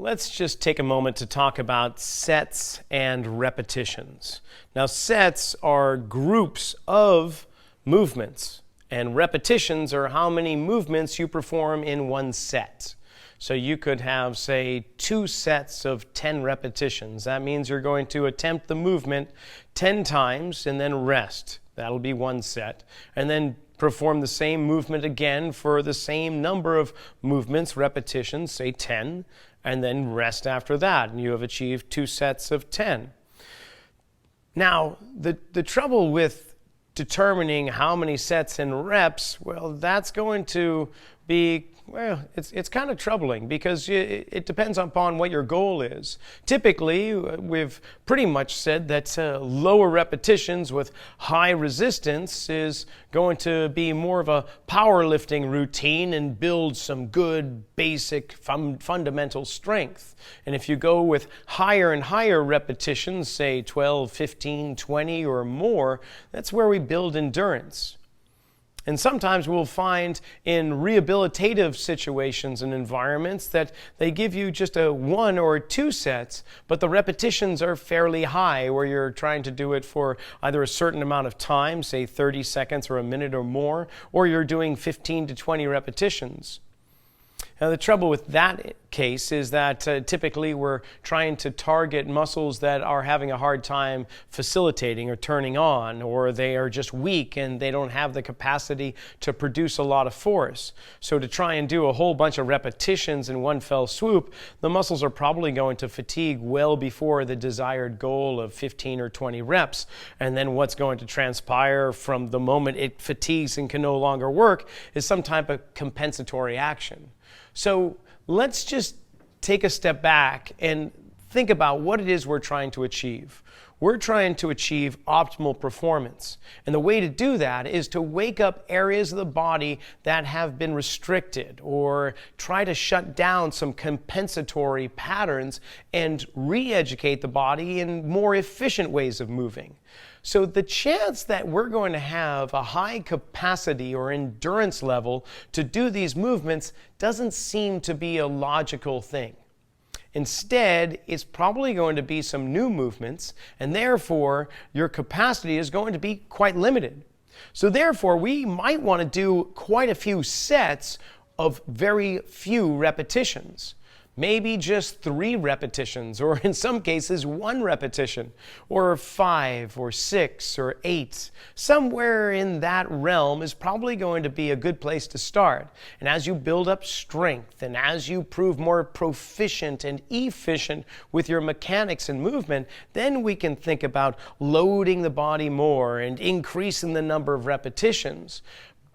Let's just take a moment to talk about sets and repetitions. Now, sets are groups of movements, and repetitions are how many movements you perform in one set. So you could have, say, 2 sets of 10 repetitions. That means you're going to attempt the movement 10 times and then rest. That'll be one set. And then perform the same movement again for the same number of movements, repetitions, say 10, and then rest after that, and you have achieved 2 sets of 10. Now, the trouble with determining how many sets and reps, well, that's going to be, well, it's kind of troubling because it depends upon what your goal is. Typically, we've pretty much said that lower repetitions with high resistance is going to be more of a powerlifting routine and build some good basic fundamental strength. And if you go with higher and higher repetitions, say 12, 15, 20 or more, that's where we build endurance. And sometimes we'll find in rehabilitative situations and environments that they give you just 1 or 2 sets, but the repetitions are fairly high, where you're trying to do it for either a certain amount of time, say 30 seconds or a minute or more, or you're doing 15 to 20 repetitions. Now, the trouble with that case is that typically we're trying to target muscles that are having a hard time facilitating or turning on, or they are just weak and they don't have the capacity to produce a lot of force. So to try and do a whole bunch of repetitions in one fell swoop, the muscles are probably going to fatigue well before the desired goal of 15 or 20 reps. And then what's going to transpire from the moment it fatigues and can no longer work is some type of compensatory action. So let's just take a step back and think about what it is we're trying to achieve. We're trying to achieve optimal performance. And the way to do that is to wake up areas of the body that have been restricted, or try to shut down some compensatory patterns and re-educate the body in more efficient ways of moving. So the chance that we're going to have a high capacity or endurance level to do these movements doesn't seem to be a logical thing. Instead, it's probably going to be some new movements, and therefore your capacity is going to be quite limited. So therefore, we might want to do quite a few sets of very few repetitions. Maybe just 3 repetitions, or in some cases 1 repetition, or 5 or 6 or 8. Somewhere in that realm is probably going to be a good place to start. And as you build up strength, and as you prove more proficient and efficient with your mechanics and movement, then we can think about loading the body more and increasing the number of repetitions.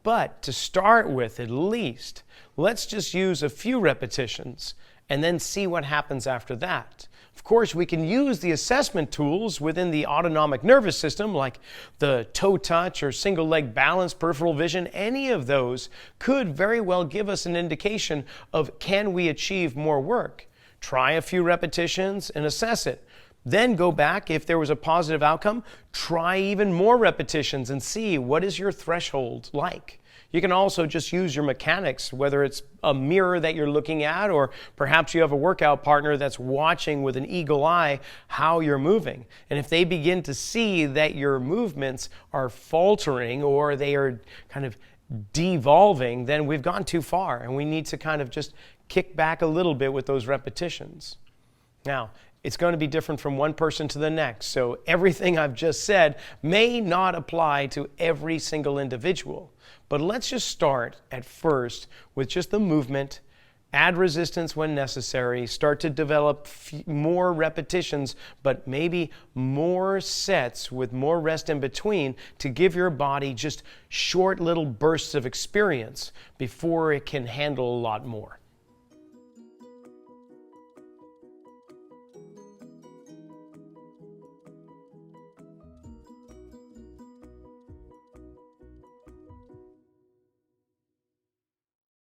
But to start with, at least, let's just use a few repetitions and then see what happens after that. Of course, we can use the assessment tools within the autonomic nervous system, like the toe touch or single leg balance, peripheral vision. Any of those could very well give us an indication of, can we achieve more work? Try a few repetitions and assess it. Then go back. If there was a positive outcome, try even more repetitions and see, what is your threshold like? You can also just use your mechanics, whether it's a mirror that you're looking at, or perhaps you have a workout partner that's watching with an eagle eye how you're moving. And if they begin to see that your movements are faltering or they are kind of devolving, then we've gone too far and we need to kind of just kick back a little bit with those repetitions. Now, it's going to be different from one person to the next, so everything I've just said may not apply to every single individual. But let's just start at first with just the movement, add resistance when necessary, start to develop more repetitions, but maybe more sets with more rest in between to give your body just short little bursts of experience before it can handle a lot more.